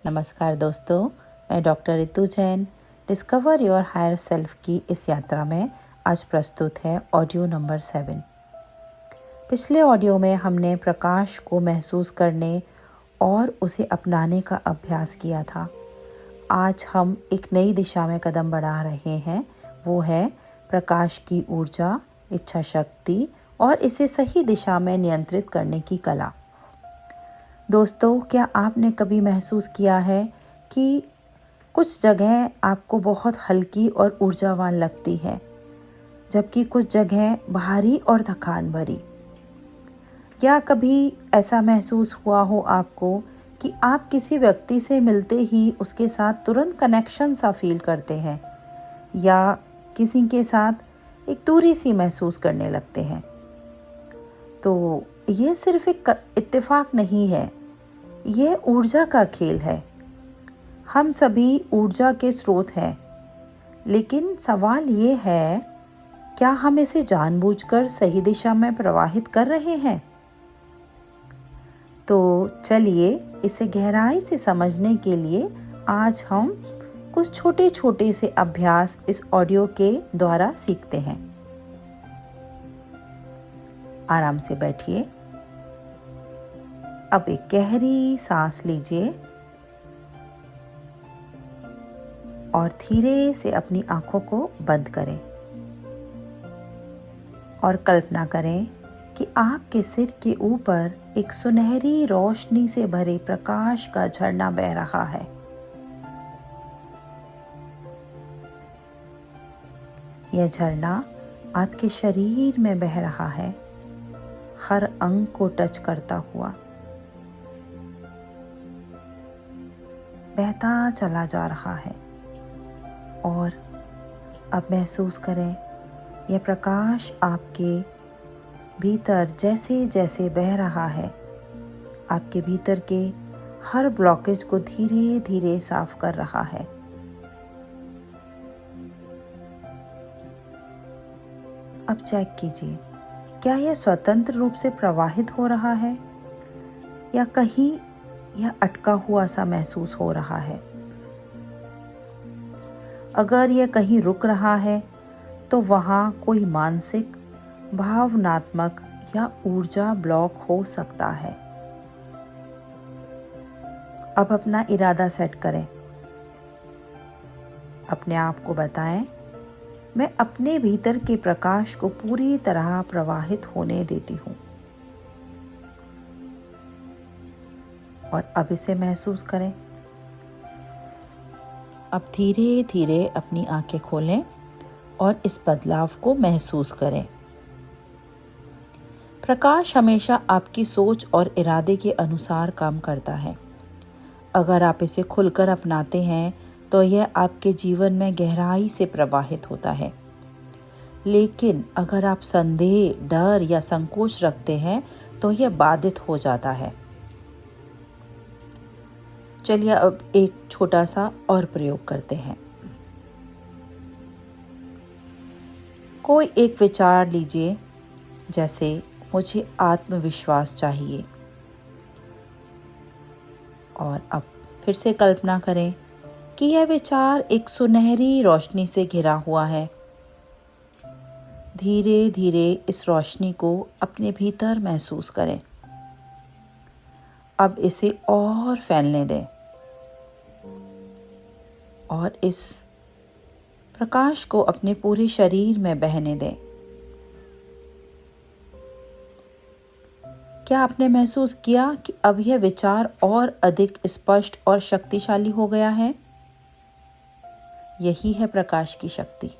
नमस्कार दोस्तों, मैं doctor Ritu Jain discover your higher self की इस यात्रा में आज प्रस्तुत है ऑडियो नंबर 7। पिछले ऑडियो में हमने प्रकाश को महसूस करने और उसे अपनाने का अभ्यास किया था। आज हम एक नई दिशा में कदम बढ़ा रहे हैं, वो है प्रकाश की ऊर्जा, इच्छा शक्ति और इसे सही दिशा में नियंत्रित करने की कला। दोस्तों, क्या आपने कभी महसूस किया है कि कुछ जगह आपको बहुत हल्की और ऊर्जावान लगती है, जबकि कुछ जगह भारी और थकान भरी? क्या कभी ऐसा महसूस हुआ हो आपको कि आप किसी व्यक्ति से मिलते ही उसके साथ तुरंत कनेक्शन सा फील करते हैं या किसी के साथ एक दूरी सी महसूस करने लगते हैं? तो ये सिर्फ एक इत्तेफाक नहीं है, यह ऊर्जा का खेल है। हम सभी ऊर्जा के स्रोत हैं, लेकिन सवाल ये है, क्या हम इसे जानबूझकर सही दिशा में प्रवाहित कर रहे हैं? तो चलिए इसे गहराई से समझने के लिए आज हम कुछ छोटे छोटे से अभ्यास इस ऑडियो के द्वारा सीखते हैं। आराम से बैठिए। अब एक गहरी सांस लीजिए और धीरे से अपनी आंखों को बंद करें और कल्पना करें कि आपके सिर के ऊपर एक सुनहरी रोशनी से भरे प्रकाश का झरना बह रहा है। यह झरना आपके शरीर में बह रहा है, हर अंग को टच करता हुआ बहता चला जा रहा है। और अब महसूस करें, यह प्रकाश आपके भीतर जैसे जैसे बह रहा है, आपके भीतर के हर ब्लॉकेज को धीरे धीरे साफ कर रहा है। अब चेक कीजिए, क्या यह स्वतंत्र रूप से प्रवाहित हो रहा है या कहीं यह अटका हुआ सा महसूस हो रहा है? अगर यह कहीं रुक रहा है तो वहाँ कोई मानसिक, भावनात्मक या ऊर्जा ब्लॉक हो सकता है। अब अपना इरादा सेट करें। अपने आप को बताएं, मैं अपने भीतर के प्रकाश को पूरी तरह प्रवाहित होने देती हूँ। और अब इसे महसूस करें। अब धीरे धीरे अपनी आंखें खोलें और इस बदलाव को महसूस करें। प्रकाश हमेशा आपकी सोच और इरादे के अनुसार काम करता है। अगर आप इसे खुलकर अपनाते हैं तो यह आपके जीवन में गहराई से प्रवाहित होता है। लेकिन अगर आप संदेह, डर या संकोच रखते हैं तो यह बाधित हो जाता है। चलिए अब एक छोटा सा और प्रयोग करते हैं। कोई एक विचार लीजिए, जैसे मुझे आत्मविश्वास चाहिए। और अब फिर से कल्पना करें कि यह विचार एक सुनहरी रोशनी से घिरा हुआ है। धीरे धीरे इस रोशनी को अपने भीतर महसूस करें। अब इसे और फैलने दें और इस प्रकाश को अपने पूरे शरीर में बहने दें। क्या आपने महसूस किया कि अब यह विचार और अधिक स्पष्ट और शक्तिशाली हो गया है? यही है प्रकाश की शक्ति।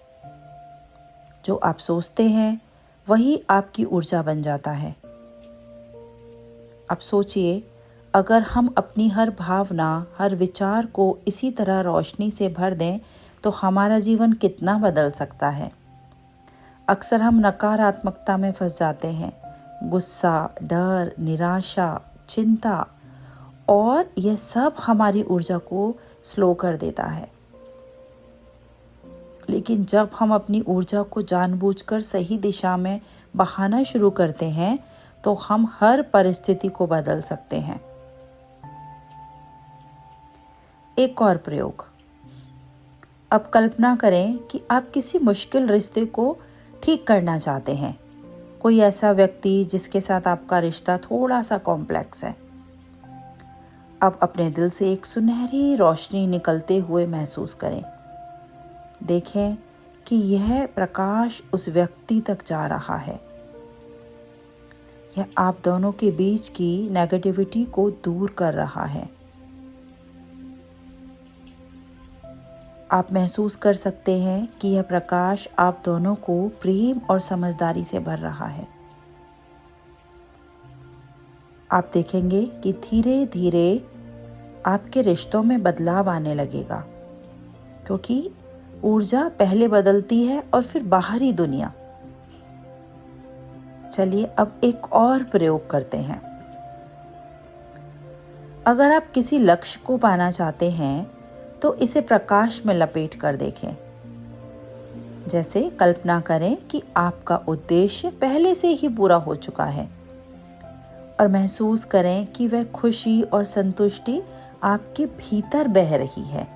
जो आप सोचते हैं वही आपकी ऊर्जा बन जाता है। अब सोचिए, अगर हम अपनी हर भावना, हर विचार को इसी तरह रोशनी से भर दें तो हमारा जीवन कितना बदल सकता है। अक्सर हम नकारात्मकता में फंस जाते हैं, गुस्सा, डर, निराशा, चिंता, और यह सब हमारी ऊर्जा को स्लो कर देता है। लेकिन जब हम अपनी ऊर्जा को जानबूझकर सही दिशा में बहाना शुरू करते हैं तो हम हर परिस्थिति को बदल सकते हैं। एक और प्रयोग। अब कल्पना करें कि आप किसी मुश्किल रिश्ते को ठीक करना चाहते हैं। कोई ऐसा व्यक्ति जिसके साथ आपका रिश्ता थोड़ा सा कॉम्प्लेक्स है। अब अपने दिल से एक सुनहरी रोशनी निकलते हुए महसूस करें। देखें कि यह प्रकाश उस व्यक्ति तक जा रहा है। यह आप दोनों के बीच की नेगेटिविटी को दूर कर रहा है। आप महसूस कर सकते हैं कि यह प्रकाश आप दोनों को प्रेम और समझदारी से भर रहा है। आप देखेंगे कि धीरे धीरे आपके रिश्तों में बदलाव आने लगेगा, क्योंकि ऊर्जा पहले बदलती है और फिर बाहरी दुनिया। चलिए अब एक और प्रयोग करते हैं। अगर आप किसी लक्ष्य को पाना चाहते हैं तो इसे प्रकाश में लपेट कर देखें। जैसे कल्पना करें कि आपका उद्देश्य पहले से ही पूरा हो चुका है और महसूस करें कि वह खुशी और संतुष्टि आपके भीतर बह रही है।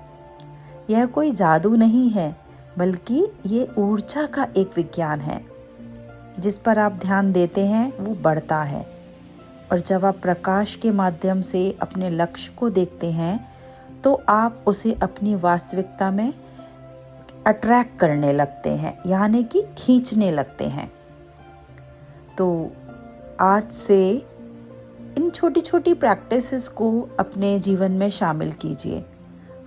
यह कोई जादू नहीं है, बल्कि ये ऊर्जा का एक विज्ञान है। जिस पर आप ध्यान देते हैं वो बढ़ता है, और जब आप प्रकाश के माध्यम से अपने लक्ष्य को देखते हैं तो आप उसे अपनी वास्तविकता में अट्रैक्ट करने लगते हैं, यानी कि खींचने लगते हैं। तो आज से इन छोटी छोटी प्रैक्टिसेस को अपने जीवन में शामिल कीजिए।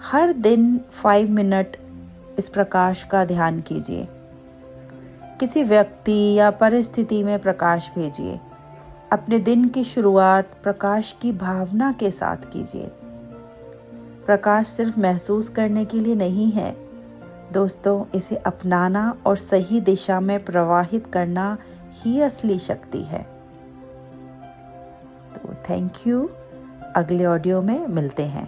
हर दिन 5 मिनट इस प्रकाश का ध्यान कीजिए। किसी व्यक्ति या परिस्थिति में प्रकाश भेजिए। अपने दिन की शुरुआत प्रकाश की भावना के साथ कीजिए। प्रकाश सिर्फ महसूस करने के लिए नहीं है दोस्तों, इसे अपनाना और सही दिशा में प्रवाहित करना ही असली शक्ति है। तो थैंक यू। अगले ऑडियो में मिलते हैं।